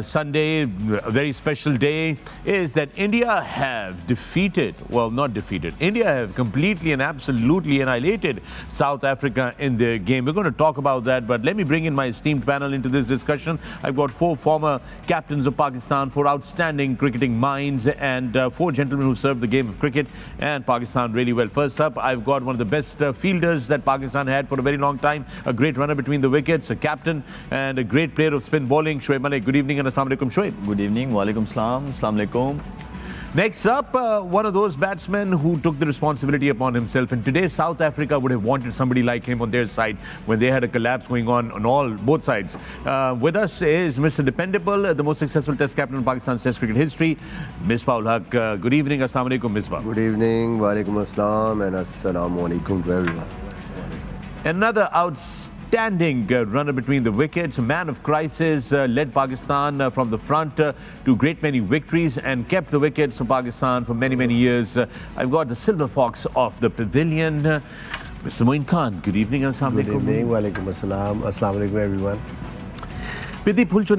Sunday, a very special day, is that India have defeated, well not defeated, India have completely and absolutely annihilated South Africa in their game. We're going to talk about that, but let me bring in my esteemed panel into this discussion. I've got four former captains of Pakistan, four outstanding cricketing minds, and four gentlemen who served the game of cricket and Pakistan really well. First up, I've got one of the best fielders that Pakistan had for a very long time, a great runner between the wickets, a captain and a great player of spin bowling, Shoaib Malik. Good evening and assalamu alaikum, Shoaib. Good evening, walaikum salam, assalamu alaikum. Next up, one of those batsmen who took the responsibility upon himself, and today South Africa would have wanted somebody like him on their side when they had a collapse going on both sides. With us is Mr. Dependable, the most successful Test captain in Pakistan's Test cricket history, Misbah. Good evening, assalamu alaikum, Misbah. Good evening, walaikum assalam, and assalamu alaikum to everyone. Another outstanding runner between the wickets, a man of crisis, led Pakistan from the front to great many victories and kept the wickets of Pakistan for many years. I've got the silver fox of the Pavilion, Mr. Moin Khan. Good evening and assalamu alaikum. Good evening, walaikum assalam, assalamu alaikum everyone. Piddi phul chun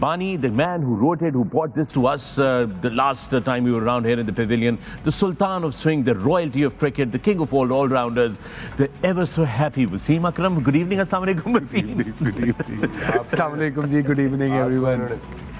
Bani, the man who wrote it, who brought this to us the last time we were around here in the Pavilion, the Sultan of Swing, the royalty of cricket, the king of all-rounders, the ever so happy Wasim Akram. Good evening, assalamu alaikum, Wasim. Good evening. Assalamu alaikum ji, good evening everyone.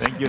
Thank you.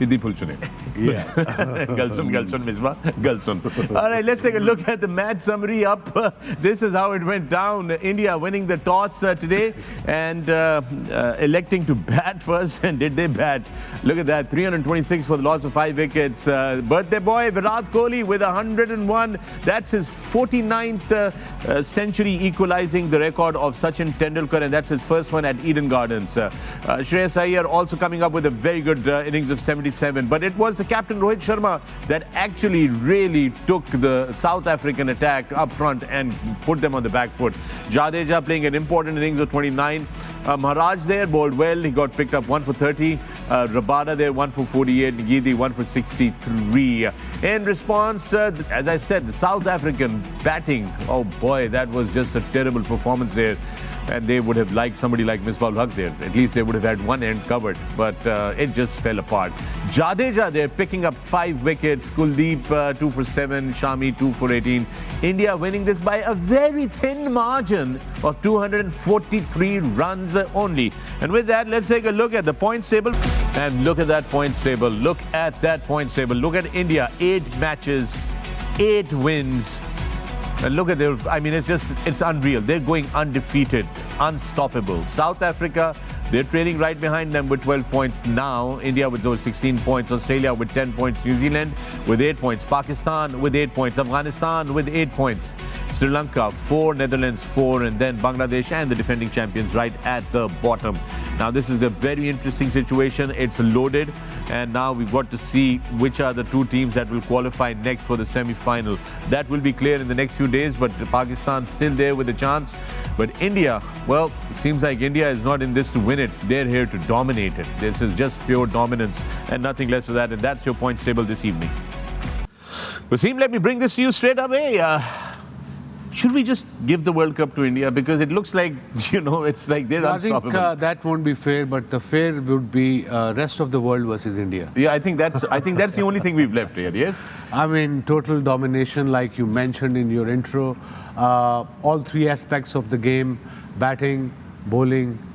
piddi phul chune. Yeah. Galsun, Misbah, Galsun. All right, let's take a look at the match summary up. This is how it went down. India winning the toss today and electing to bat first. And did they bat? Look at that, 326 for the loss of 5 wickets. Birthday boy Virat Kohli with 101. That's his 49th century, equalizing the record of Sachin Tendulkar, and that's his first one at Eden Gardens. Shreyas Iyer also coming up with a very good innings of 77. But it was the captain Rohit Sharma that actually really took the South African attack up front and put them on the back foot. Jadeja playing an important innings of 29. Maharaj there bowled well. He got picked up 1 for 30. Rabada there 1 for 48. Gidi 1 for 63. In response, as I said, the South African batting, oh boy, that was just a terrible performance there. And they would have liked somebody like Misbah there. At least they would have had one end covered. But it just fell apart. Jadeja there picking up 5 wickets. Kuldeep 2 for 7. Shami 2 for 18. India winning this by a very thin margin of 243 runs only. And with that, let's take a look at the points table. And look at that points table. Look at that points table. Look at India. 8 matches, 8 wins. And look at their, I mean, it's unreal. They're going undefeated, unstoppable. South Africa, they're trailing right behind them with 12 points now. India with those 16 points. Australia with 10 points. New Zealand with 8 points. Pakistan with 8 points. Afghanistan with 8 points. Sri Lanka 4, Netherlands 4, and then Bangladesh and the defending champions right at the bottom. Now this is a very interesting situation. It's loaded, and now we've got to see which are the 2 teams that will qualify next for the semi-final. That will be clear in the next few days, but Pakistan's still there with a chance. But India, well, it seems like India is not in this to win it. They're here to dominate it. This is just pure dominance and nothing less of that, and that's your points table this evening. Wasim, let me bring this to you straight away. Should we just give the World Cup to India? Because it looks like, you know, it's like they're unstoppable. I think that won't be fair, but the fair would be rest of the world versus India. Yeah, I think that's the only thing we've left here, yes? I mean, total domination like you mentioned in your intro. All 3 aspects of the game, batting, bowling,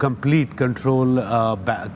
complete control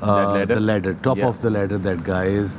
the ladder, top of the ladder that guy is.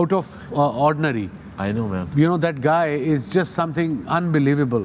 out of ordinary. I know, man. You know, that guy is just something unbelievable.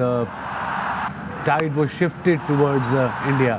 the tide was shifted towards India.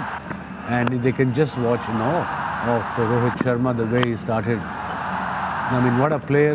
up, and they can just watch in awe of Rohit Sharma, the way he started. I mean, what a player.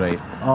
Right.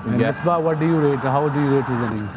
Misbah, what do you rate? How do you rate his innings?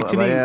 Actually,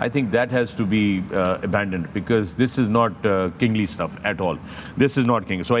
I think that has to be abandoned, because this is not kingly stuff at all. This is not king. So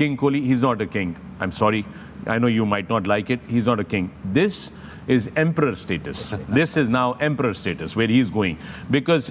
King Kohli, he's not a king. I'm sorry. I know you might not like it. He's not a king. This is emperor status. This is now emperor status where he's going. Because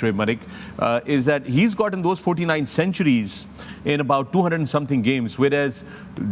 Shoaib Malik, is that he's gotten those 49 centuries in about 200 and something games, whereas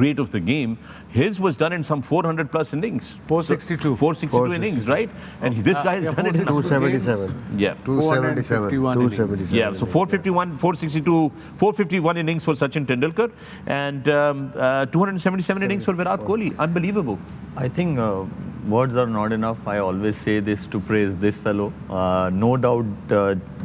great of the game, his was done in some 400 plus innings. 462 innings, right? And this guy has done it in 277. Yeah. 277. Yeah, so 451, 462, 451 innings for Sachin Tendulkar, and 277 innings for Virat Kohli. Unbelievable. I think words are not enough. I always say this to praise this fellow. No doubt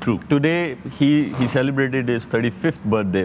True. Today he celebrated his 35th birthday,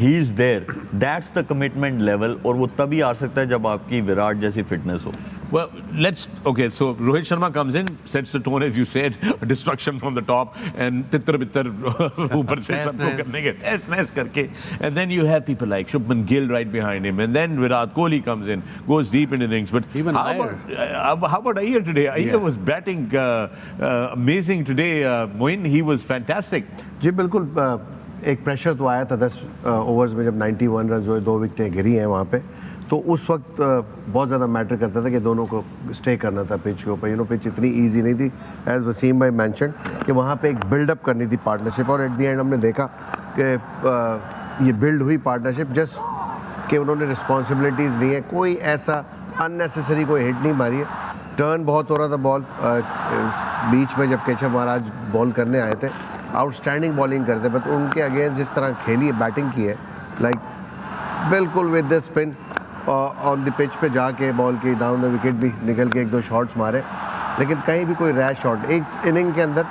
he is there, that's the commitment level, اور وہ تبھی آ سکتا ہے جب آپ کی وراٹ جیسی fitness who. Well, so Rohit Sharma comes in, sets the tone as you said, destruction from the top, and tittar-bittar اوپر سے سب کو کرنے کے تیس کرکے, and then you have people like Shubman Gill right behind him, and then Virat Kohli comes in, goes deep into the innings. But even how about Iyer today? Iyer was batting amazing today. Moin, he was fantastic. جی بالکل, ایک pressure تو آیا تھا 10 overs میں جب 91 runs ہوئے, 2 وکٹیں گری ہیں وہاں پہ, تو اس وقت بہت زیادہ میٹر کرتا تھا کہ دونوں کو اسٹے کرنا تھا پچ کے اوپر. پچ اتنی ایزی نہیں تھی, ایز وسیم بھائی مینشن, کہ وہاں پہ ایک بلڈ اپ کرنی تھی پارٹنرشپ, اور ایٹ دی اینڈ ہم نے دیکھا کہ یہ بلڈ ہوئی پارٹنرشپ جسٹ کہ انہوں نے رسپانسبلٹیز لی ہیں, کوئی ایسا اننیسیسری کوئی ہٹ نہیں ماری ہے. ٹرن بہت ہو رہا تھا بال بیچ میں, جب کیشو مہاراج بال کرنے آئے تھے, آؤٹ اسٹینڈنگ بالنگ کرتے, بٹ ان کے اگینسٹ جس طرح کھیلی ہے, بیٹنگ کی ہے, لائک بالکل with the spin on the pitch پہ جا کے بال کی ڈاؤن دا وکٹ بھی نکل کے 1-2 شاٹس مارے, لیکن کہیں بھی کوئی ریش شاٹ. ایک اننگ کے اندر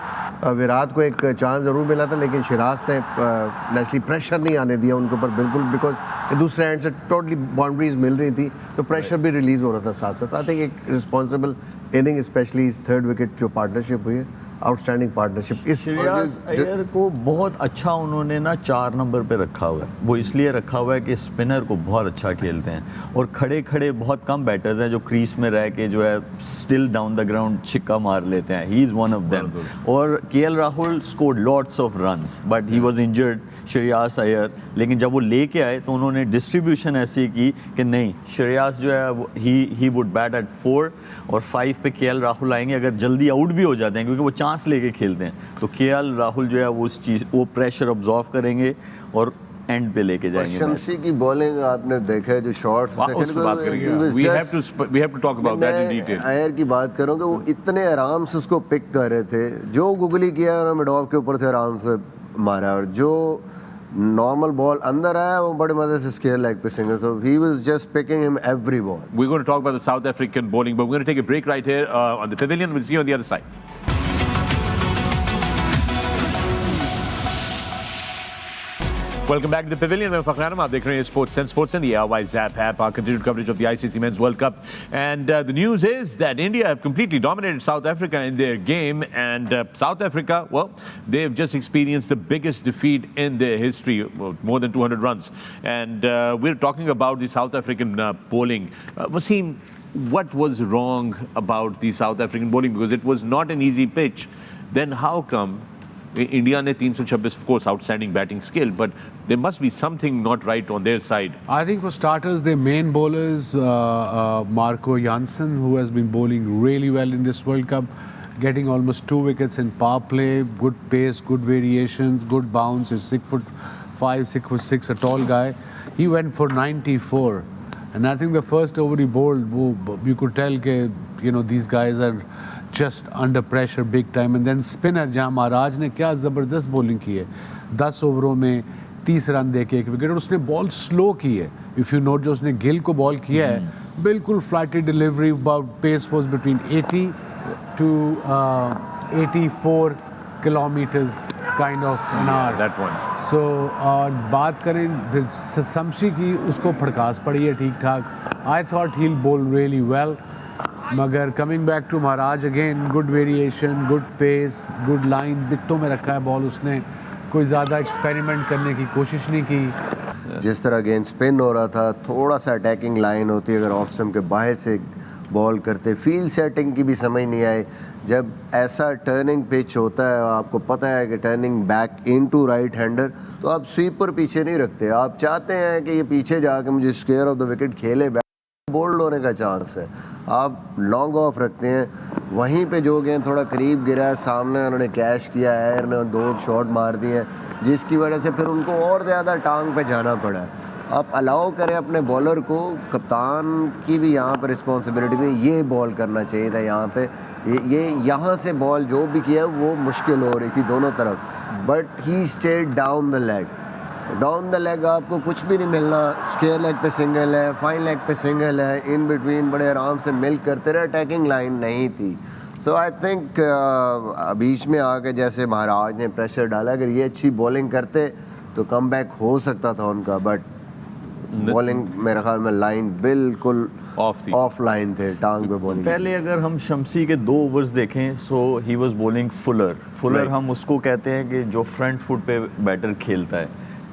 وراٹ کو ایک چانس ضرور ملا تھا, لیکن شراز نے نیچرلی پریشر نہیں آنے دیا ان کے اوپر بالکل, بیکاز دوسرے اینڈ سے ٹوٹلی باؤنڈریز مل رہی تھی, تو پریشر بھی ریلیز ہو رہا تھا ساتھ ساتھ. آئی تھنک ایک responsible innings, especially 3rd wicket جو پارٹنرشپ ہوئی ہے, outstanding partnership. Shreyas Iyer کو بہت اچھا انہوں نے نا 4 نمبر پہ رکھا ہوا ہے. وہ اس لیے رکھا ہوا ہے کہ اسپنر کو بہت اچھا کھیلتے ہیں, اور کھڑے کھڑے بہت کم بیٹرز ہیں جو کریس میں رہ کے جو ہے اسٹل ڈاؤن دا گراؤنڈ چھکا مار لیتے ہیں. He is one of them. اور K L Rahul scored lots of runs, but he was injured, Shreyas Iyer, لیکن جب وہ لے کے آئے تو انہوں نے ڈسٹریبیوشن ایسی کی کہ نہیں, شریاز جو ہے ہی وڈ بیٹ ایٹ 4 اور 5 پہ کے ایل راہل آئیں گے. اگر جلدی آؤٹ بھی ہو جاتے ہیں کیونکہ وہ چانس لے کے کھیلتے ہیں, تو کے ایل راہل جو ہے وہ پریشر ابزارو کریں گے اور اینڈ پہ لے کے جائیں گے. شمسی کی بالنگ آپ نے دیکھا ہے, جو شارٹس ایئر کی بات کروں کہ وہ اتنے آرام سے اس کو پک کر رہے تھے, جو گگلی کیا انہوں نے مڈ آف کے اوپر سے آرام سے مارا, اور جو نارمل بال اندر آیا وہ بڑے مزے سے اسکیئر لیگ پہ single. So he was just picking him every ball. We're going to talk about the South African bowling, but we're going to take a break right here on the Pavilion. We'll see you on the other side. Welcome back to the Pavilion. I'm Fakhar-e-Alam. آپ دیکھ رہے ہیں Sports and the Airwise Zap app. Our continued coverage of the ICC Men's World Cup. And the news is that India have completely dominated South Africa in their game. And South Africa, well, they've just experienced the biggest defeat in their history, more than 200 runs. And we're talking about the South African bowling. Wasim, what was wrong about the South African bowling? Because it was not an easy pitch. Then how come India نے 326, of course, outstanding batting skill, but there must be something not right on their side. I think for starters, their main bowlers, Marco Jansen, who has been bowling really well in this World Cup, getting almost 2 wickets in power play, good pace, good variations, good bounce. He's 6'5", 6'6", a tall guy. He went for 94. And I think the first over he bowled, you could tell that, these guys are just under pressure big time. And then spinner جہاں مہاراج نے کیا زبردست bowling کی ہے, 10 اووروں میں 30 رن دے کے 1 wicket, اور اس نے بال سلو کی ہے. اف یو نوٹ, جو اس نے گل کو بال کیا ہے, بالکل flat delivery, about pace was between 80 to 84 kilometers kind of an hour. That one. So بات کریں شمسی کی, اس کو پھڑکاس پڑی ہے ٹھیک ٹھاک. I thought he'll bowl really well. مگر coming back to Maharaj again, good variation, good pace, good line, وکٹوں میں رکھا ہے بال. اس نے کوئی زیادہ ایکسپیریمنٹ کرنے کی کوشش نہیں کی. جس طرح اگین اسپن ہو رہا تھا, تھوڑا سا اٹیکنگ لائن ہوتی, اگر آف اسٹمپ کے باہر سے بال کرتے, فیلڈ سیٹنگ کی بھی سمجھ نہیں آئی. جب ایسا ٹرننگ پچ ہوتا ہے, آپ کو پتہ ہے کہ turning back into right hander, تو آپ سویپر پیچھے نہیں رکھتے. آپ چاہتے ہیں کہ یہ پیچھے جا کے مجھے اسکیئر آف دا وکٹ کھیلے, بولڈ ہونے کا چانس ہے. آپ لانگ آف رکھتے ہیں, وہیں پہ جو گئے تھوڑا قریب گرا ہے, سامنے انہوں نے کیش کیا, ایئر نے 2 شاٹ مار دیے ہیں, جس کی وجہ سے پھر ان کو اور زیادہ ٹانگ پہ جانا پڑا ہے. آپ الاؤ کریں اپنے بالر کو, کپتان کی بھی یہاں پہ رسپانسبلٹی میں, یہ بال کرنا چاہیے تھا یہاں پہ, یہ یہاں سے بال جو بھی کیا وہ مشکل ہو رہی تھی دونوں طرف, but he stayed down the leg. Down the leg آپ کو کچھ بھی نہیں ملنا, اسکیئر لیگ پہ سنگل ہے, فائن لیگ پہ سنگل ہے, ان بٹوین بڑے آرام سے ملک کرتے رہے, اٹیکنگ لائن نہیں تھی. سو آئی تھنک بیچ میں آ کے جیسے مہاراج نے پریشر ڈالا, اگر یہ اچھی بولنگ کرتے تو کم بیک ہو سکتا تھا ان کا, بٹ بولنگ میرے خیال میں لائن بالکل آف لائن تھے, ٹانگ پہ بولنگ. پہلے اگر ہم شمسی کے 2 اوورز دیکھیں, سو ہی واز بولنگ فلر ہم اس کو کہتے ہیں کہ جو فرنٹ فٹ پہ بیٹر کھیلتا ہے.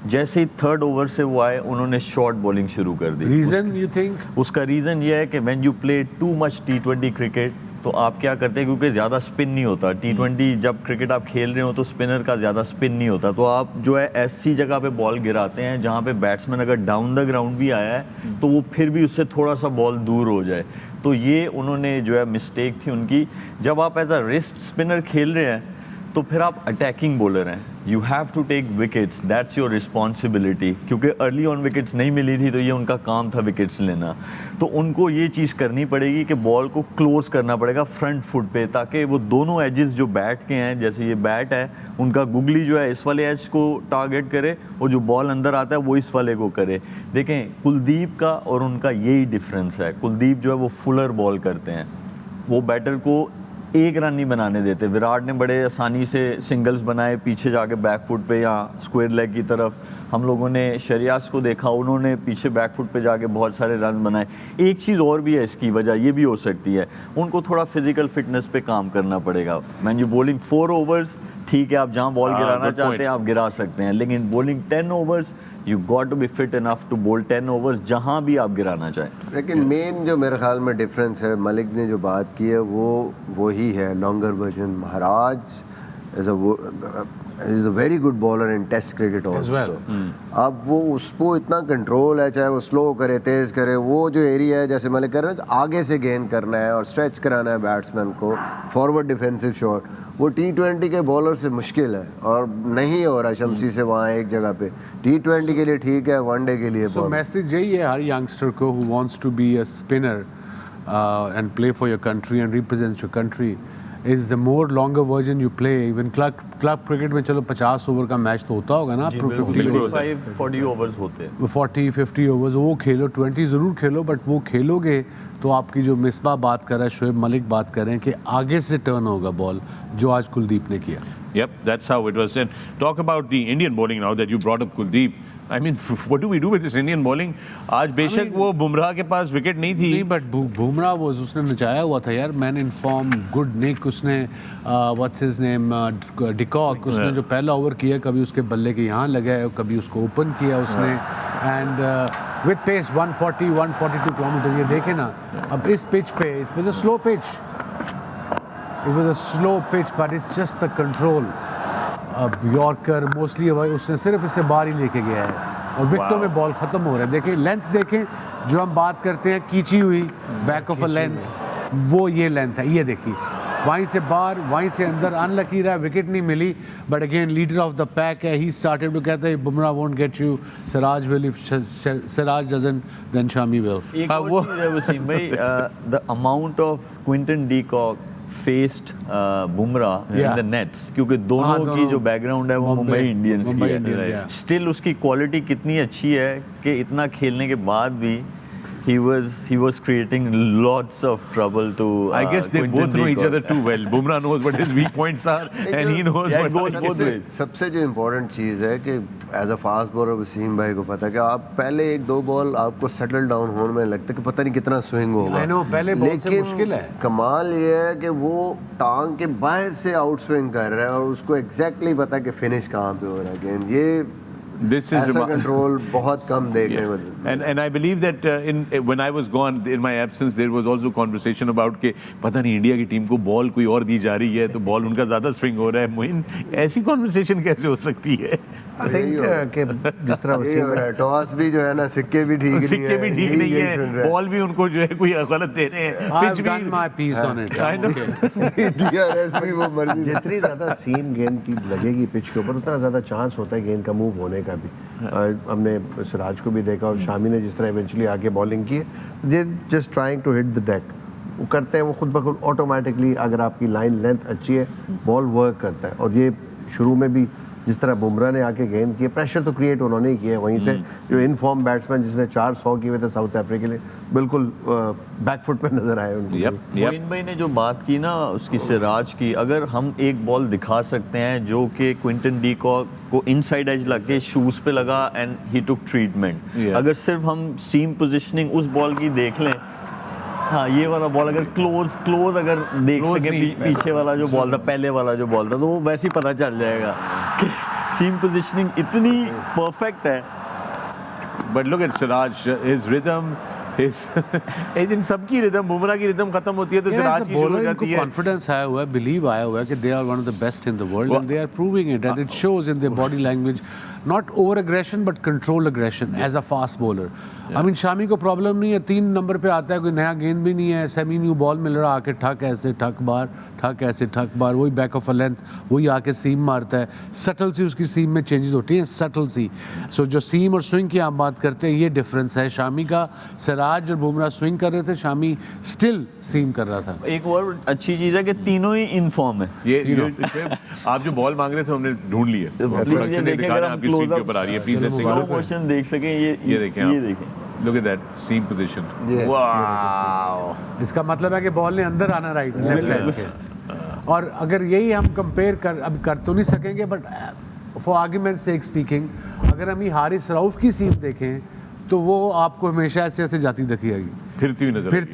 جیسے ہی 3rd اوور سے وہ آئے انہوں نے شارٹ بولنگ شروع کر دی. Reason you think? اس کا ریزن یہ ہے کہ when you play too much T20 cricket تو آپ کیا کرتے ہیں, کیونکہ زیادہ اسپن نہیں ہوتا T20 جب کرکٹ آپ کھیل رہے ہو تو اسپنر کا زیادہ اسپن نہیں ہوتا, تو آپ جو ہے ایسی جگہ پہ بال گراتے ہیں جہاں پہ بیٹسمین اگر ڈاؤن دا گراؤنڈ بھی آیا ہے تو وہ پھر بھی اس سے تھوڑا سا بال دور ہو جائے. تو یہ انہوں نے جو ہے مسٹیک تھی ان کی. جب آپ ایز اے ریسٹ اسپنر کھیل رہے ہیں تو پھر آپ اٹیکنگ بولر ہیں, you have to take wickets, that's your responsibility. کیونکہ ارلی آن وکٹس نہیں ملی تھی تو یہ ان کا کام تھا وکٹس لینا, تو ان کو یہ چیز کرنی پڑے گی کہ بال کو کلوز کرنا پڑے گا فرنٹ فٹ پہ, تاکہ وہ دونوں ایجز جو بیٹ کے ہیں, جیسے یہ بیٹ ہے ان کا گگلی جو ہے اس والے ایج کو ٹارگیٹ کرے اور جو بال اندر آتا ہے وہ اس والے کو کرے. دیکھیں کلدیپ کا اور ان کا یہی ڈفرینس ہے, کلدیپ جو ہے وہ فلر بال کرتے ہیں, وہ بیٹر کو 1 رن نہیں بنانے دیتے. وراٹ نے بڑے آسانی سے سنگلز بنائے پیچھے جا کے بیک فٹ پہ یا اسکوئر لیگ کی طرف. ہم لوگوں نے شریاس کو دیکھا, انہوں نے پیچھے بیک فٹ پہ جا کے بہت سارے رن بنائے. ایک چیز اور بھی ہے اس کی وجہ, یہ بھی ہو سکتی ہے ان کو تھوڑا فزیکل فٹنس پہ کام کرنا پڑے گا. مین یو بولنگ 4 اوورز, ٹھیک ہے آپ جہاں بال گرانا چاہتے ہیں آپ گرا سکتے ہیں, لیکن bowling 10 overs you got to be fit enough to bowl 10 overs جہاں بھی آپ گرانا چاہیں. لیکن مین جو میرے خیال میں ڈفرینس ہے, ملک نے جو بات کی ہے وہ وہی ہے longer version. Maharaj is a very good bowler in test cricket also. اب وہ اس کو اتنا کنٹرول ہے, چاہے وہ سلو کرے تیز کرے, وہ جو ایریا ہے جیسے ملک کر رہے ہیں آگے سے گین کرنا ہے اور اسٹریچ کرانا ہے بیٹسمین کو, فارورڈ ڈیفینسو شاٹ, وہ T20 کے بالر سے مشکل ہے اور نہیں ہو رہا شمسی سے وہاں ایک جگہ پہ. T20 کے لیے ٹھیک ہے, ون ڈے کے لیے. سو میسج یہی ہے ہر ینگسٹر کو who wants to be a spinner and play for your country and represent your country is the more longer version you play. Even club cricket میں چلو 50 اوور کا میچ تو ہوتا ہوگا نا, 40 اوورز ہوتے ہیں, 40-50 اوورز, وہ کھیلو, 20 ضرور کھیلو, بٹ وہ کھیلو گے تو آپ کی جو مصباح بات کر رہا ہے, شعیب ملک بات کر رہے ہیں کہ آگے سے ٹرن ہوگا بال, جو آج کلدیپ نے کیا. Yep, that's how it was. And talk about the Indian bowling now that you brought up Kuldeep. I mean, what do we do with this Indian bowling? آج بے شک وہ بمراہ کے پاس وکٹ نہیں تھی. نہیں, بٹ بمراہ وہ اس نے نچایا ہوا تھا یار, مین ان فارم, گڈ نک, اس نے واٹس ہز نیم ڈیکاک, اس نے جو پہلا اوور کیا کبھی اس کے بلے کے یہاں لگا ہے, کبھی اس کو اوپن کیا اس نے, اینڈ وتھ پیس 140-142 کلومیٹر. یہ دیکھیں نا اب اس پچ پہ, it was a slow pitch, it was a slow pitch but it's just the control. Yorker mostly اس نے صرف اس سے باہر ہی لے کے گیا ہے اور وکٹوں میں بال ختم ہو رہا ہے. دیکھیں لینتھ دیکھیں, جو ہم بات کرتے ہیں کھینچی ہوئی بیک آف اے لینتھ, وہ یہ لینتھ ہے. یہ دیکھیے وہیں سے باہر وہیں سے اندر, ان لکی رہا, وکٹ نہیں ملی, but again leader of the pack ہے, ہی اسٹارٹیڈ ٹو کہتا ہے Bumrah won't get you, Siraj will, Siraj doesn't then Shami will. ایک اور چیز ہے وسیم بھائی, the amount of Quinton de Kock faced Bumrah in the nets, کیونکہ دونوں کی جو بیک گراؤنڈ ہے وہ ممبئی انڈینس کی ہے, اسٹل اس کی کوالٹی کتنی اچھی ہے کہ اتنا کھیلنے کے بعد بھی he was creating lots of trouble to I guess they both know each other too well. Bumrah knows what his weak points are and he knows what goes both ways. سب سے جو امپورٹنٹ چیز ہے کہ as a fast bowler Wasim بھائی کو پتا ہے کہ آپ پہلے 1-2 بال آپ کو سیٹل ڈاؤن ہونے میں لگتا ہے کہ پتہ نہیں کتنا سوئنگ ہوگا, لیکن کمال یہ ہے کہ وہ ٹانگ کے باہر سے آؤٹ سوئنگ کر رہا ہے اور اس کو ایگزیکٹلی پتا کہ فنش کہاں پہ ہو رہا ہے گیند. یہ ایسا کنٹرول بہت کم دیکھنے کو. And I believe that when I was gone, in my absence, there was also conversation about کہ پتہ نہیں انڈیا کی ٹیم کو بال کوئی اور دی جا رہی ہے تو بال ان کا زیادہ سوئنگ ہو رہا ہے. موئن, ایسی کنورسیشن کیسے ہو سکتی ہے؟ I think کہ جس طرح ٹاس بھی جو ہے نا, سکے بھی ٹھیک نہیں ہے, بال بھی ان کو جو ہے کوئی غلط دے رہے ہیں, I've done my piece on it. DRS بھی وہ مرضی. جتنی زیادہ سیم گیند کی لگے گی پچ کے اوپر اتنا زیادہ چانس ہوتا ہے گیند کا موو ہونے کا بھی. ہم نے سراج کو بھی دیکھا اور شامی نے جس طرح ایونچولی آ کے بالنگ کی ہے, just trying to hit the deck, وہ کرتے ہیں وہ خود بخود آٹومیٹکلی. اگر آپ کی لائن لینتھ اچھی ہے بال ورک کرتا ہے, اور یہ شروع میں بھی جس طرح بمراہ نے آ کے گیند کی, پریشر تو کریٹ انہوں نے ہی کیا, وہیں سے جو ان فارم بیٹسمین جس نے 400 کیے ہوئے تھے ساؤتھ افریقہ کے لیے, بالکل بیک فٹ پہ نظر آئے ان کو. موین بھائی نے جو بات کی نا اس کی سراج کی, اگر ہم ایک بال دکھا سکتے ہیں جو کہ کوئنٹن ڈی کو ان سائڈ ایج لگ کے شوز پہ لگا اینڈ ہی ٹک ٹریٹمنٹ, اگر صرف ہم سیم پوزیشننگ اس بال کی دیکھ لیں, ہاں یہ والا بال اگر کلوز اگر دیکھ سکیں پیچھے والا جو بال تھا, پہلے والا جو بال تھا, تو وہ ویسے ہی پتہ چل جائے گا کہ سیم پوزیشننگ اتنی پرفیکٹ ہے. But look at Siraj, his rhythm, ان سب کی ردم, بمراہ کی ردم ختم ہوتی ہے تو سراج کی شروع ہو جاتی ہے. کانفیڈنس آیا ہوا ہے, بلیو آیا ہوا ہے کہ they are one of the best in the world and they are proving it and it shows in their body language, not over aggression but control aggression as a fast bowler. I mean شامی کو problem نہیں ہے, 3 number پہ آتا ہے, کوئی نیا گیند بھی نہیں ہے, سیمی نیو بال مل رہا, آ کے ٹھک ایسے ٹھک بار, ٹھک ایسے ٹھک بار, وہی بیک آف اے لینتھ, وہی آ کے سیم مارتا ہے, سٹل سی اس کی سیم میں چینجز ہوتی ہیں, سٹل سی. سو جو سیم اور سوئنگ کی آپ بات کرتے ہیں, یہ ڈفرینس ہے شامی کا. سراج اور بمراہ سوئنگ کر رہے تھے, شامی اسٹل سیم کر رہا تھا. ایک اور اچھی چیز ہے کہ تینوں ہی ان فارم ہے. یہ آپ جو بال مانگ رہے تھے ہم نے ڈھونڈ لی ہے, دیکھ سکیں, یہ دیکھیں, look at that seam position. Wow. اس کا مطلب ہے کہ بال نے اندر آنا رائٹ لیفٹ ہینڈ کے. اور اگر یہی ہم کمپیئر کر تو نہیں سکیں گے, but for argument sake speaking, اگر ہم یہ حارث رؤف کی سیم دیکھیں تو وہ آپ کو ہمیشہ ایسے ایسے جاتی دکھی آئے گی, پھرتی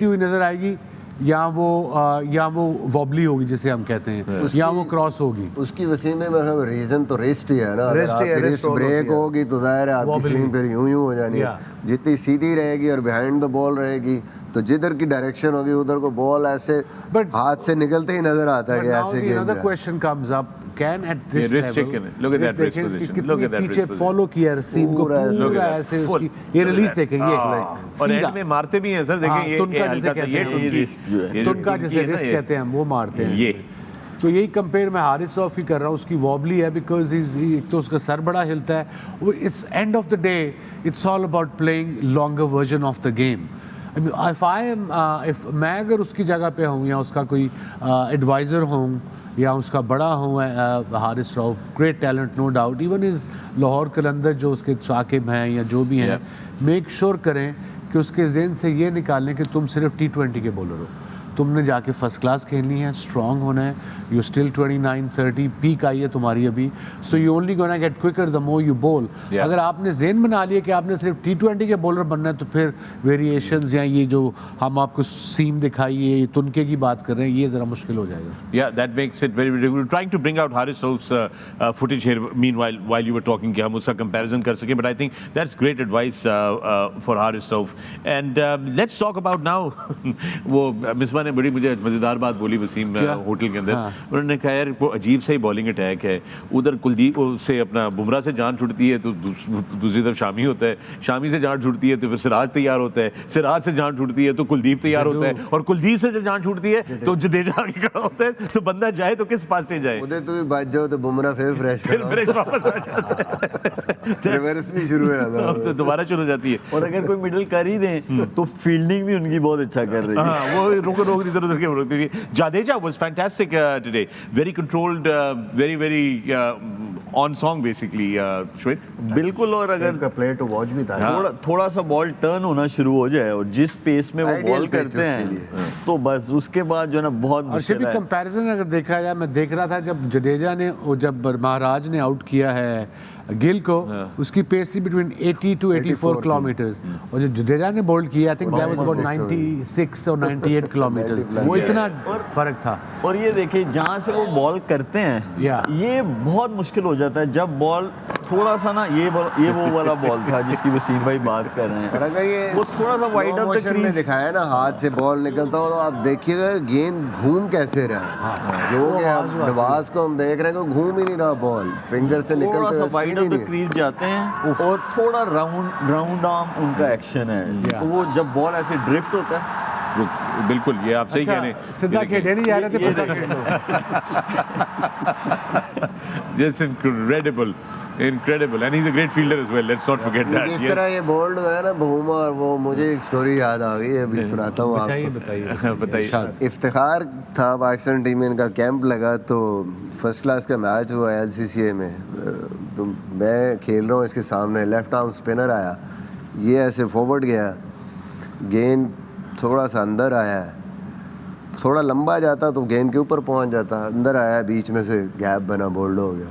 ہوئی نظر آئے گی, یا وہ وابلی ہوگی جسے ہم کہتے ہیں, یا وہ کراس ہوگی. اس کی وسیم میں ریزن تو ریسٹ ہی ہے نا, اگر آپ کی ریسٹ بریک ہوگی تو ظاہر ہے آپ کی سوئنگ پھر یوں ہو جانی ہے. جتنی سیدھی رہے گی اور بیہائنڈ دا بال رہے گی تو جدھر کی ڈائریکشن ہوگی ادھر کو بال ایسے ہاتھ سے نکلتے ہی نظر آتا ہے کہ ایسے گیند ہے. Question comes up, can at this level پیچھے فالو کیا سیم کو پورا ایسے اس کی یہ ریلیز دیکھیں, اور اینڈ میں مارتے بھی ہیں سر, دیکھیں یہ تنکا جسے رسٹ کہتے ہیں ہم, وہ مارتے ہیں. یہ تو یہی کمپیئر میں حارث رؤف کی کر رہا ہوں, اس کی وابلی ہے بیکاز ایک تو اس کا سر بڑا ہلتا ہے. It's end of the day it's all about playing longer version of the game. میں اگر اس کی جگہ پہ ہوں یا اس کا کوئی ایڈوائزر ہوں یا اس کا بڑا ہوں, Haris Rauf great talent no doubt, even is Lahore Qalandar جو اس کے ثاقب ہیں یا جو بھی ہیں, میک شور کریں کہ اس کے ذہن سے یہ نکالیں کہ تم صرف T20 کے بولر ہو, تم نے جا کے فرسٹ کلاس کھیلنی ہے, اسٹرانگ ہونا ہے, یو اسٹل 29-30 پیک آئی ہے تمہاری ابھی, so you only gonna get quicker the more you bowl. اگر آپ نے ذہن بنا لیا کہ آپ نے صرف T20 کے بولر بننا ہے تو پھر ویریشنز یا یہ جو ہم آپ کو سیم دکھائیے, یہ تنکے کی بات کر رہے ہیں, یہ ذرا مشکل ہو جائے گا. Yeah, that makes it very difficult. Trying to bring out Haris Rauf's footage here meanwhile while you were talking کہ ہم اس کا comparison کر سکیں, but I think that's great advice for Haris Rauf. And let's talk about now وہ مسبا نے بڑی مجھے مزیدار بات بولی وسیم ہوٹل کے اندر, انہوں نے کہا یار وہ عجیب سا ہی بالنگ اٹیک ہے, ادھر کلدیپ سے اپنا بمراہ سے جان چھوٹتی ہے تو دوسری طرف شامی ہوتا ہے, شامی سے جان چھوٹتی ہے تو پھر سراج تیار ہوتا ہے, سراج سے جان چھوٹتی ہے تو کلدیپ تیار ہوتا ہے, اور کلدیپ سے جان چھوٹتی ہے تو جڈیجا آگے کھڑا ہوتا ہے, تو بندہ جائے تو کس پاس سے جائے, ادھر تو بھی بچ جاؤ تو بمراہ پھر فریش واپس آ جاتا ہے, ریورس بھی شروع ہو جاتا ہے, دوبارہ شروع ہو جاتی ہے. اور اگر کوئی مڈل کر ہی دیں تو فیلڈنگ بھی ان کی بہت اچھا کر رہی ہے, وہ روک ادھر ادھر کے روکتی تھی. Jadeja was fantastic today, very controlled, very on song basically. Shoaib بالکل, اور اگر کا پلے ٹو واچ بھی تھا, تھوڑا سا بال ٹرن ہونا شروع ہو جائے اور جس پیس میں وہ بال کرتے ہیں تو بس اس کے بعد جو ہے نا بہت مشکل ہے. کمپیریزن اگر دیکھا جائے, میں دیکھ رہا تھا جب جڈیجا نے جب مہاراج نے آؤٹ کیا ہے گل کو, اس کی پیس تھی بٹوین 80 to 84 کلومیٹرز, اور جو جڈیجا نے بولڈ کیا I think that was about 96 اور 98 کلومیٹرز, وہ اتنا فرق تھا. اور یہ دیکھیں جہاں سے وہ بال کرتے ہیں یہ بہت مشکل ہو جاتا ہے جب بال تھوڑا سا نا, یہ وہ والا بال تھا جس کی وسیم بھائی بات کر رہے ہیں, اور اگر یہ وہ تھوڑا سا وائڈ آف دا کریز دکھایا نا, ہاتھ سے بال نکلتا ہو تو آپ دیکھیے گا گیند گھوم کیسے رہا ہے, جو کہ نواز کو ہم دیکھ رہے ہیں کہ گھوم ہی نہیں رہا, بال فنگر سے نکلتے تھوڑا سا وائڈ آف دا کریز جاتے ہیں, اور تھوڑا راؤنڈ آرم ان کا ایکشن ہے, وہ جب بال ایسے ڈرفٹ ہوتا ہے. بالکل, یہ آپ صحیح کہہ رہے ہیں, سیدھا کھیلنے نہیں جا رہے تھے, پتہ کھیل لو. Just incredible, and he's a great fielder as well, let's not forget that. جس طرح یہ بولڈ ہوا ہے نا بہوما, اور وہ مجھے ایک سٹوری یاد آ گئی ہے, ابھی سناتا ہوں آپ کو. بتائیے. افتخار تھا پاکستان ٹیم میں, ان کا کیمپ لگا تو فرسٹ کلاس کا میچ ہوا LCCA میں, تو میں کھیل رہا ہوں اس کے سامنے, لیفٹ آرم اسپنر آیا, یہ ایسے فارورڈ گیا, گیند تھوڑا سا اندر آیا ہے, تھوڑا لمبا جاتا تو گیند کے اوپر پہنچ جاتا, اندر آیا, بیچ میں سے گیپ بنا, بولڈ ہو گیا.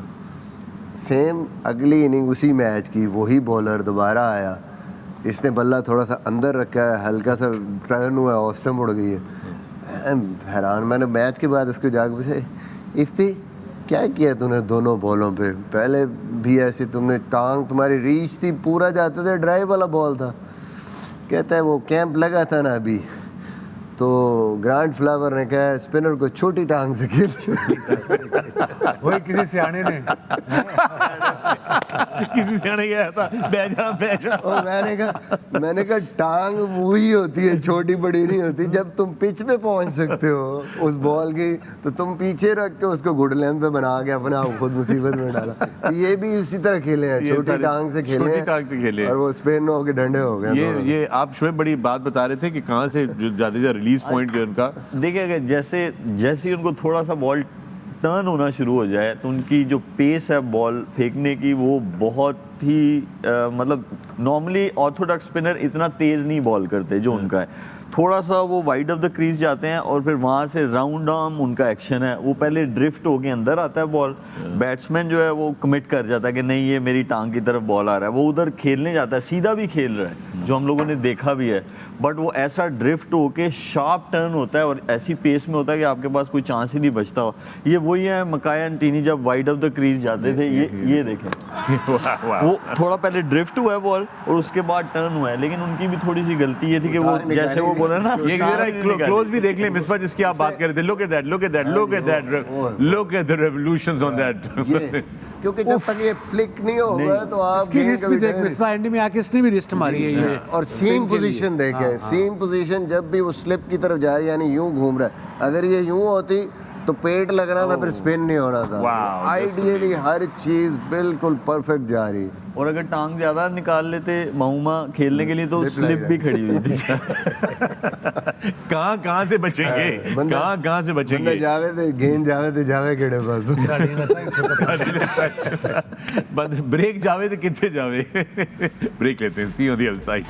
سیم اگلی اننگ اسی میچ کی وہی بالر دوبارہ آیا, اس نے بلہ تھوڑا سا اندر رکھا ہے, ہلکا سا ٹرن ہوا ہے, آف سے مڑ گئی ہے. حیران, میں نے میچ کے بعد اس کو جا کے پوچھا, افتی کیا کیا تم نے دونوں بالوں پہ, پہلے بھی ایسے تم نے ٹانگ تمہاری ریچ تھی, پورا جاتے تھے, ڈرائیو والا بال تھا. کہتا ہے وہ کیمپ لگا تھا نا ابھی, تو گرانڈ فلاور نے کہا اسپنر کو چھوٹی ٹانگ سے کھیل. وہی کسی سیانے نے کسی سیانے گیا تھا, میں نے کہا ٹانگ وہی ہوتی ہے, چھوٹی بڑی نہیں ہوتی. جب تم پچ پہ پہنچ سکتے ہو اس بال کی, تو تم پیچھے رکھ کے اس کو گڈ لینتھ پہ بنا کے اپنا خود مصیبت میں ڈالا. یہ بھی اسی طرح کھیلے ہیں, چھوٹی ٹانگ سے کھیلے, اور وہ اسپین ہو کے ڈنڈے ہو گئے. یہ آپ شعیب بڑی بات بتا رہے تھے کہ کہاں سے زیادہ ریلیز پوائنٹ جو ان کا, دیکھیں کہ جیسے ہی ان کو تھوڑا سا بال ٹرن ہونا شروع ہو جائے تو ان کی جو پیس ہے بال پھینکنے کی وہ بہت ہی مطلب نارملی آرتھوڈاکس اسپنر اتنا تیز نہیں بال کرتے جو ان کا ہے. تھوڑا سا وہ وائڈ آف دا کریز جاتے ہیں اور پھر وہاں سے راؤنڈ آرم ان کا ایکشن ہے, وہ پہلے ڈرفٹ ہو کے اندر آتا ہے بال, بیٹسمین جو ہے وہ کمٹ کر جاتا ہے کہ نہیں یہ میری ٹانگ کی طرف بال آ رہا ہے, وہ ادھر کھیلنے جاتا ہے, سیدھا بھی کھیل رہا ہے جو ہم لوگوں نے دیکھا بھی ہے, بٹ وہ ایسا ڈرفٹ ہو کے شارپ ٹرن ہوتا ہے اور ایسی پیس میں ہوتا ہے کہ آپ کے پاس کوئی چانس ہی نہیں بچتا ہو. یہ وہی ہے مکایا انٹینی جب وائڈ آف دا کریز جاتے تھے, یہ دیکھیں وہ تھوڑا پہلے ڈرفٹ ہوا ہے بال اور اس کے بعد ٹرن ہوا ہے, لیکن ان کی بھی تھوڑی سی غلطی یہ تھی کہ وہ جیسے وہ بولا نا, یہ ذرا کلوز بھی دیکھ لیں مصباح جس کی آپ بات کر رہے تھے. Look at that, look at that, look at that, look at the revolutions on that. کیونکہ جب تک یہ فلک نہیں ہوگا تو آپ رسٹ بھی دیکھ, مصباح اینڈ میں آ کے اس نے بھی رسٹ ماری ہے یہ, اور سیم پوزیشن دیکھیں, سیم پوزیشن جب بھی وہ سلپ کی طرف جا رہی ہے, یعنی یوں گھوم رہا ہے, اگر یہ یوں ہوتی تو پیٹ لگنا تھا, پھر اسپن نہیں ہونا تھا. آئیڈیلی ہر چیز بالکل پرفیکٹ جا رہی, اور اگر ٹانگ زیادہ نکال لیتے معوما کھیلنے کے لیے تو سلپ بھی کھڑی ہوئی تھی. کہاں سے بچیں گے, کہاں سے بچیں گے, جاوے تھے گیند, جاوے کیڑے پاس بریک جاوے تو کتنے جاوے. بریک لیتے ہیں, see on the other side.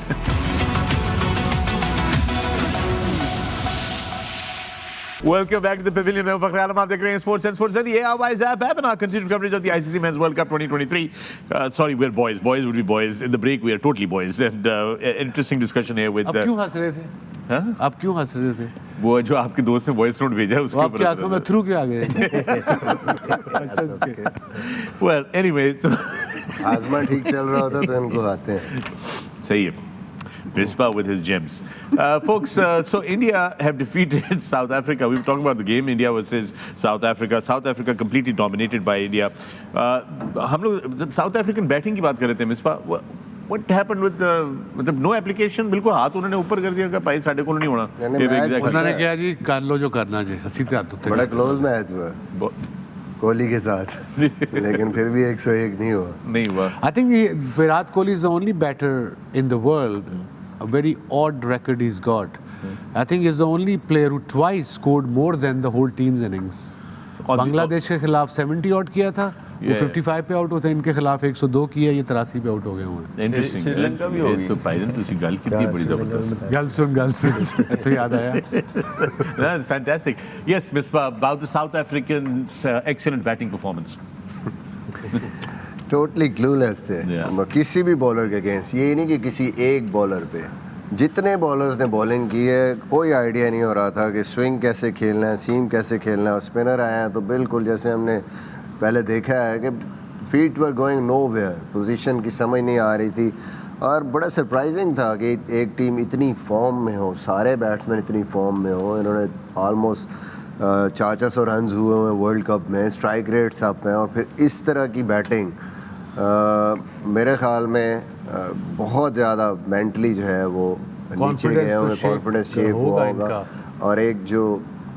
Welcome back to the Pavilion. Fakhar-e-Alam, آپ دیکھ رہے ہیں Sports and Sports. The ARY's app and our continued coverage of the ICC Men's World Cup 2023. Sorry, we're boys. Boys would be boys. In the break, we are totally boys. And interesting discussion here with... اب کیوں ہنس رہے تھے, اب کیوں ہنس رہے تھے؟ وہ جو آپ کے دوست نے وائس نوٹ بھیجا ہے اس کے آپ کی آنکھوں میں تھرو کیا گئے. Well, anyway, آزما ٹھیک چل رہا ہوتا تو ان کو آتے ہیں. صحیح ہے. Misbah with his gems. Folks, so India have defeated South Africa. We were talking about the game, India versus South Africa. South Africa completely dominated by India. ہم لوگ جب ساؤتھ افریقن بیٹنگ کی بات کر رہے تھے Misbah, what happened with the مطلب no application, بالکل ہاتھ انہوں نے اوپر کر دیا کہ بھائی ساڈے کو نہیں ہونا. انہوں نے کہا جی کر لو جو کرنا جی, ہنسی تے ہاتھ بڑا کلوز میچ ہوا کوہلی کے ساتھ, لیکن پھر بھی 101 نہیں ہوا. I think Virat Kohli is the only batter in the world, a very odd record he's got. I think he's the only player who twice scored more than the whole team's innings. بنگلہ دیش کے خلاف 70 out کیا تھا, وہ 55 پہ out ہوتے ہیں, ان کے خلاف 102 کیا, یہ 83 پہ آؤٹ ہو گئے ہوئے ہیں. سری لنکا بھی ہوگی تو پائرن تو اسی گل کتنی بڑی زبردست گل سن تو یاد آیا. That's fantastic. Yes, Misbah, about the South Africans' excellent batting performance. Totally clueless تھے کسی بھی بالر کے اگینسٹ. یہ نہیں کہ کسی ایک بالر پہ, جتنے بالرز نے بالنگ کی ہے کوئی آئیڈیا نہیں ہو رہا تھا کہ سوئنگ کیسے کھیلنا ہے, سیم کیسے کھیلنا ہے. اسپنر آئے ہیں تو بالکل جیسے ہم نے پہلے دیکھا ہے کہ feet were going nowhere, position کی سمجھ نہیں آ رہی تھی. اور بڑا سرپرائزنگ تھا کہ ایک ٹیم اتنی فارم میں ہو, سارے بیٹسمین اتنی فارم میں ہو. انہوں نے آلموسٹ 400 رنز ہوئے ہوئے ہیں ورلڈ کپ میں, اسٹرائک ریٹس اپ ہیں, اور پھر اس طرح کی بیٹنگ میرے خیال میں بہت زیادہ مینٹلی جو ہے وہ نیچے گئے ہوں گے, کانفیڈنس شیپ ہوا ہوگا. اور ایک جو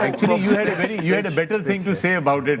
Actually, you had a better thing to say about it.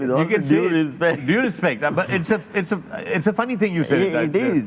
with all due respect, but it's a funny thing you said. It is.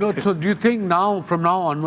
No, so do you think now from now on,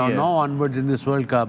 now onwards in this World Cup.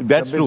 That's true.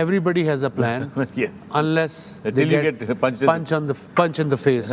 everybody has a plan unless they get punch in the face.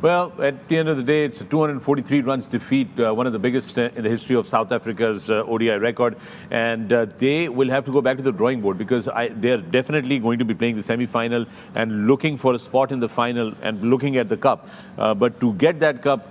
Well, at the end of the day, it's a 243 runs defeat, one of the biggest in the history of South Africa's ODI record, and they will have to go back to the drawing board because they're definitely going to be playing the semi-final and looking for a spot in the final and looking at the cup. But to get that cup,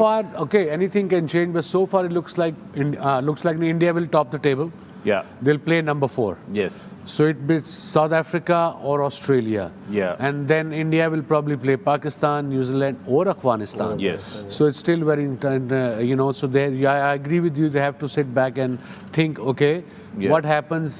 far, okay, anything can change, but so far it looks like India will top the table. Yeah. they'll play number 4. Yes. So it be South Africa or Australia. Yeah. And then India will probably play Pakistan, New Zealand or Afghanistan. Yes. So it's still very, so there, I agree with you, they have to sit back and think, okay, Yeah. what happens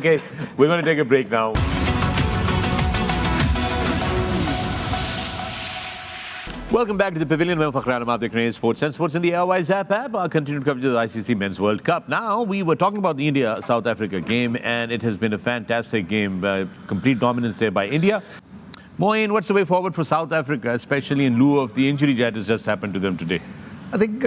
Okay, we're going to take a break now. Welcome back to the Pavilion. I'm Fakhar-e-Alam. Aap dekh rahe hain Sports and Sports in the Airways app. Our continued coverage of the ICC Men's World Cup. Now, we were talking about the India-South Africa game, and it has been a fantastic game. Complete dominance there by India. Moin, what's the way forward for South Africa, especially in lieu of the injury that has just happened to them today? I think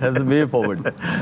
That's the way forward.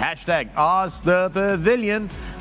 hashtag Ask the Pavilion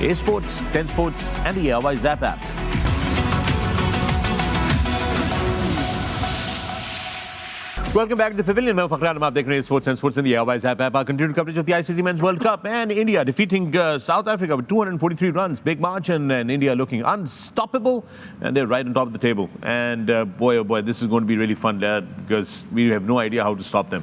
A Sports, 10 Sports, and the Airways app. Welcome back to the Pavilion. I'm Fakhar-e-Alam. Aap dekh rahe hain Sports and Sports in the Airways app. Our continued coverage of the ICC Men's World Cup, and India defeating South Africa with 243 runs, big margin, and India looking unstoppable, and they're right on top of the table. And boy, oh boy, this is going to be really fun, because we have no idea how to stop them.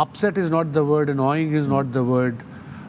upset is not the word, annoying is not the word.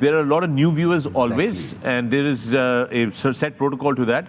there are a lot of new viewers always, and there is a set protocol to that.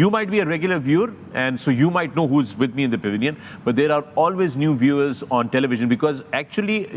you might be a regular viewer, and so you might know who's with me in the Pavilion, but there are always new viewers on television, because actually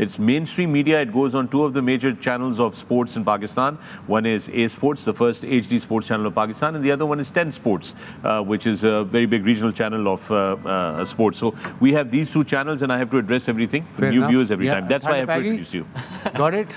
It's mainstream media. It goes on two of the major channels of sports in Pakistan. One is A Sports, the first HD sports channel of Pakistan, and the other one is 10 Sports, which is a very big regional channel of sports. So we have these two channels, and I have to address everything. Fair New enough. viewers every Yeah. time. That's why I have to introduce you. Got it?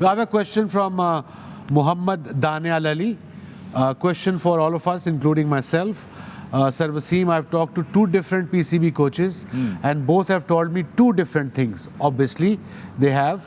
I have a question from Muhammad Daniel Ali. Question for all of us, including myself. Sir Wasim, I've talked to two different PCB coaches, and both have told me two different things. Obviously, they have.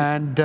And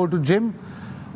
go to gym?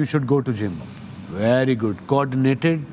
you should go to gym. Very good. Coordinated.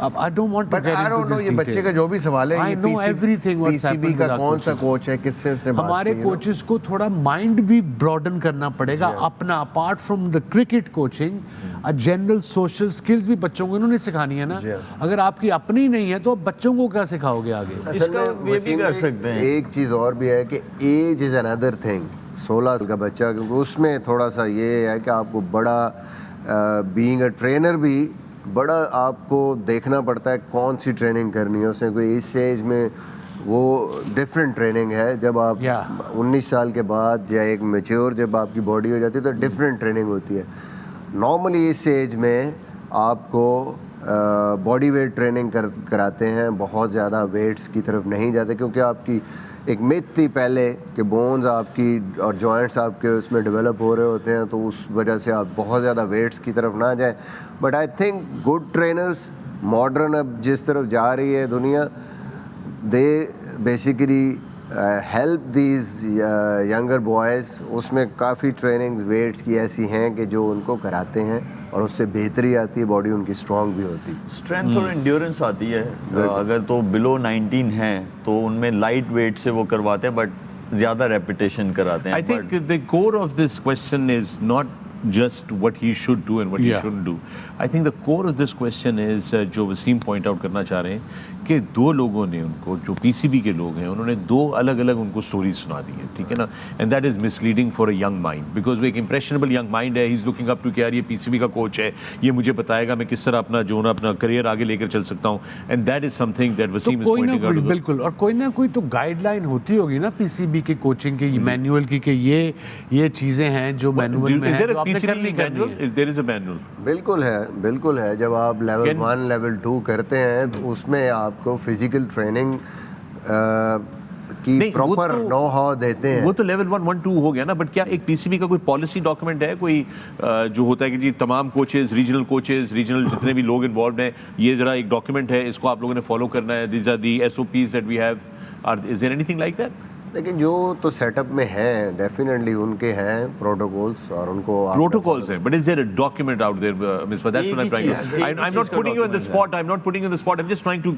I don't want to But get I into don't know, this یہ بچے کا detail. جو بھی سوال ہے I know everything what's P C B happened کا with our کون سا coaches. کوچ ہے, کس سے اس نے بات ہمارے کی ہے کوچز کو تھوڑا مائنڈ بھی براڈن کرنا پڑے گا اپنا, apart from the cricket coaching general social skills بھی بچوں کو انہوں نے سکھانی ہے نا. اگر آپ کی اپنی نہیں ہے تو بچوں کو کیا سکھاؤ گے آگے؟ اس کا یہ بھی کر سکتے ہیں. ایک چیز اور بھی ہے کہ ایج از اندر تھنگ. 16 سال کا بچہ, کیونکہ اس میں تھوڑا سا یہ ہے کہ آپ کو بڑا بینگ اے ٹرینر بھی بڑا آپ کو دیکھنا پڑتا ہے کون سی ٹریننگ کرنی ہے. اس نے کوئی اس ایج میں وہ ڈفرینٹ ٹریننگ ہے. جب آپ 19 سال کے بعد یا ایک میچور جب آپ کی باڈی ہو جاتی ہے تو ڈفرینٹ ٹریننگ ہوتی ہے. نارملی اس ایج میں آپ کو باڈی ویٹ ٹریننگ کراتے ہیں, بہت زیادہ ویٹس کی طرف نہیں جاتے, کیونکہ آپ کی ایک مت تھی پہلے کہ بونز آپ کی اور جوائنٹس آپ کے اس میں ڈیولپ ہو رہے ہوتے ہیں, تو اس وجہ سے آپ بہت زیادہ ویٹس کی طرف نہ جائیں. But I think good trainers modern اب جس طرف جا رہی ہے دنیا, they basically help these younger boys. اس میں کافی ٹریننگز ویٹس کی ایسی ہیں کہ جو ان کو کراتے ہیں اور اس سے بہتری آتی ہے, باڈی ان کی اسٹرانگ بھی ہوتی. اسٹرینتھ اور انڈیورنس آتی ہے. اگر تو بلو 19 ہیں تو ان میں لائٹ ویٹ سے وہ کرواتے ہیں, بٹ زیادہ ریپیٹیشن کراتے ہیں. I think the core of this question is not just what he should do and what he shouldn't do. I think the core of this question is جو Wasim point out کرنا چاہ رہے ہیں کہ دو لوگوں نے ان کو, جو پی سی بی کے لوگ ہیں, انہوں نے دو الگ الگ ان کو سٹوریز سنا دی ہیں, ٹھیک ہے نا. And that is misleading for a young mind, because وہ ایک امپریشنبل ینگ مائنڈ ہے. ہی از لوکنگ اپ ٹو کہ یار یہ پی سی بی کا کوچ ہے, یہ مجھے بتائے گا میں کس طرح اپنا جو نا اپنا کریئر آگے لے کر چل سکتا ہوں. And that is something that Wasim is pointing out. بالکل, اور کوئی نہ کوئی تو گائیڈ لائن ہوتی ہوگی نا پی سی بی کی کوچنگ کی, مینول کی, کہ یہ چیزیں ہیں جو مینول میں ہیں جو آپ نے کرنی ہے. There is a manual. بالکل ہے, بالکل ہے. جب آپ لیول 1 لیول 2 کرتے ہیں تو اس میں آپ کو فزیکل ٹریننگ کی پراپر نو ہاؤ دیتے ہیں. وہ تو لیول 1 1 2 ہو گیا نا, بٹ کیا ایک پی سی بی کا کوئی پالیسی ڈاکومنٹ ہے, کوئی جو ہوتا ہے کہ جی تمام کوچز, ریجنل جتنے بھی لوگ انوالوڈ ہیں, یہ ذرا ایک ڈاکومنٹ ہے, اس کو آپ لوگوں نے فالو کرنا ہے, these are the S O Ps that we have, is there anything like that? لیکن جو تو سیٹ اپ میں ہیں ڈیفینیٹلی ان کے ہیں پروٹوکولس, اور ان کو protocols ہیں, but is there a document out there, Misbah? That's what I'm trying to. I'm not putting you on the spot. I'm just trying to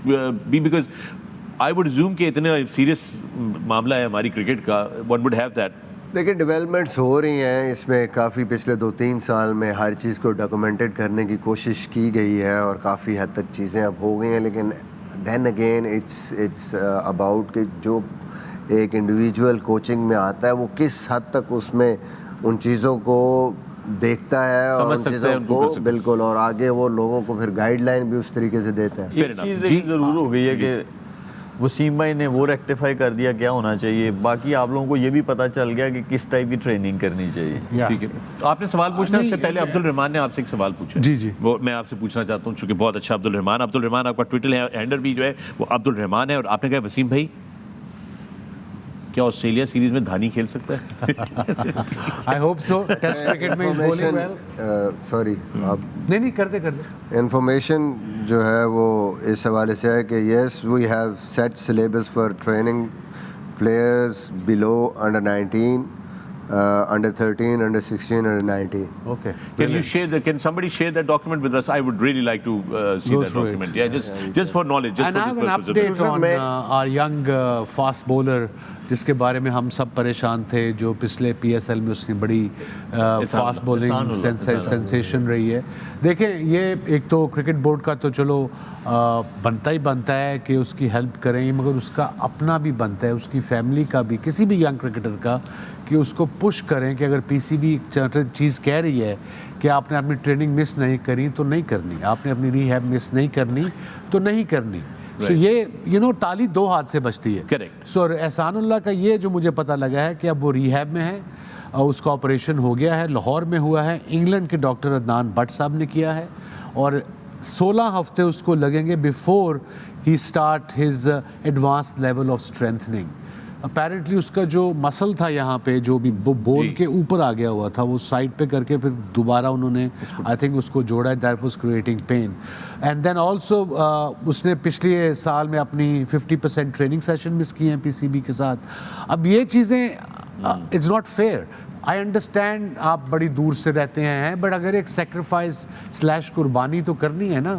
be, because I would assume کہ اتنا serious معاملہ ہے ہماری cricket کا, one would have that. لیکن developments ہو رہی ہیں اس میں کافی. پچھلے 2-3 سال میں ہر چیز کو ڈاکومنٹڈ کرنے کی کوشش کی گئی ہے اور کافی حد تک چیزیں اب ہو گئی ہیں. لیکن دین اگین اٹس اباؤٹ کہ جو ایک انڈیویجول کوچنگ میں آتا ہے وہ کس حد تک اس میں ان چیزوں کو دیکھتا ہے اور ان چیزوں کو بالکل, اور آگے وہ لوگوں کو پھر گائیڈ لائن بھی اس طریقے سے دیتا ہے. ایک چیز ضرور ہو گئی ہے کہ وسیم بھائی نے وہ ریکٹیفائی کر دیا کیا ہونا چاہیے, باقی آپ لوگوں کو یہ بھی پتہ چل گیا کہ کس ٹائپ کی ٹریننگ کرنی چاہیے. ٹھیک ہے, آپ نے سوال پوچھنا ہے, اس سے پہلے عبد الرحمان نے آپ سے ایک سوال پوچھا. جی وہ میں آپ سے پوچھنا چاہتا ہوں, چونکہ بہت اچھا عبد الرحمان آپ کا ٹویٹر ہینڈل بھی جو ہے وہ عبد الرحمان ہے, اور آپ نے کہا وسیم بھائی کیا آسٹریلیا سیریز میں دھانی کھیل سکتا ہے؟ I hope so. Test cricket میں bowling well. سوری آپ نہیں کرتے انفارمیشن جو ہے وہ اس حوالے سے ہے کہ yes we have set syllabus for training players below under 19, under 13, under 16, under 19. Okay. Can somebody share that document with us? I would really like to see that document. Just for knowledge, just for the purpose of it. And I have an update on our young fast bowler جس کے بارے میں ہم سب پریشان تھے, جو پچھلے P S L میں اس کی بڑی فاسٹ بولنگ سینسیشن رہی ہے. دیکھیں یہ ایک تو کرکٹ بورڈ کا تو چلو بنتا ہے کہ اس کی ہیلپ کریں, مگر اس کا اپنا بھی بنتا ہے, اس کی فیملی کا بھی, کسی بھی ینگ کرکٹر کا, کہ اس کو پش کریں کہ اگر پی سی بی ایک چیز کہہ رہی ہے کہ آپ نے اپنی ٹریننگ مس نہیں کری تو نہیں کرنی, آپ نے اپنی ری ہیب مس نہیں کرنی تو نہیں کرنی. سو یہ تالی 2 ہاتھ سے بجتی ہے. کریکٹ. سو احسان اللہ کا یہ جو مجھے پتہ لگا ہے کہ اب وہ ریہیب میں ہے, اس کا آپریشن ہو گیا ہے, لاہور میں ہوا ہے, انگلینڈ کے ڈاکٹر عدنان بٹ صاحب نے کیا ہے, اور 16 ہفتے اس کو لگیں گے before he start his advance level of strengthening. Apparently اس کا جو مسل تھا یہاں پہ جو بھی بون کے اوپر آ گیا ہوا تھا, وہ سائڈ پہ کر کے پھر دوبارہ انہوں نے آئی تھنک اس کو جوڑا ہے, that was creating pain. And then also اس نے پچھلے سال میں اپنی 50% ٹریننگ سیشن مس کی ہیں پی سی بی کے ساتھ. اب یہ چیزیں it's not fair. I understand آپ بڑی دور سے رہتے ہیں, بٹ اگر ایک سیکریفائس / قربانی تو کرنی ہے نا,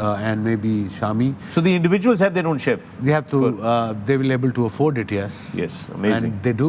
and maybe Shami. So the individuals have their own chef. They have to they will able to afford it. Yes, amazing. And they do.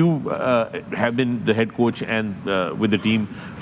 you have been the head coach and with the team,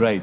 Right.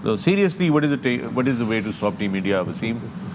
So seriously, what is the way to stop Team India, Wasim?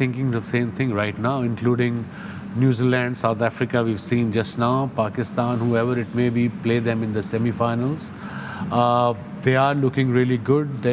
thinking the same thing right now, including New Zealand, South Africa. We've seen just now, Pakistan, whoever it may be, play them in the semi-finals. They are looking really good.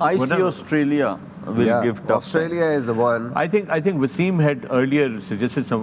I see Australia will give tough time. Australia is the one. I think Wasim had earlier suggested some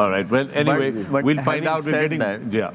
Alright, well anyway, But we'll find out. We're getting that,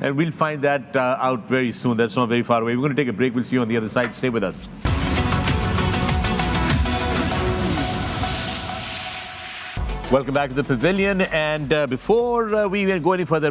And we'll find that out very soon. That's not very far away. We're going to take a break. We'll see you on the other side. Stay with us. Welcome back to the Pavilion, and before we go any further,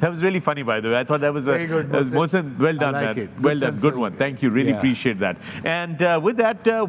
That was really funny, by the way. I thought that was Mohsin, well done, like man. it. Well done, good one. Thank you, really appreciate that. And with that,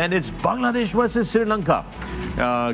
and it's Bangladesh versus Sri Lanka.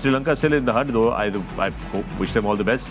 Sri-Lanka still in the hunt though. I wish them all the best.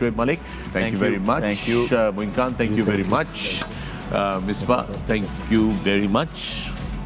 Shoaib Malik, thank you very much. Thank you. Moin Khan, thank you very much. Misbah, thank you very much.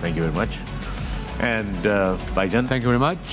Thank you very much. And Baijan, Thank you very much.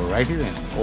Alrighty then.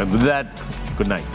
And with that, good night.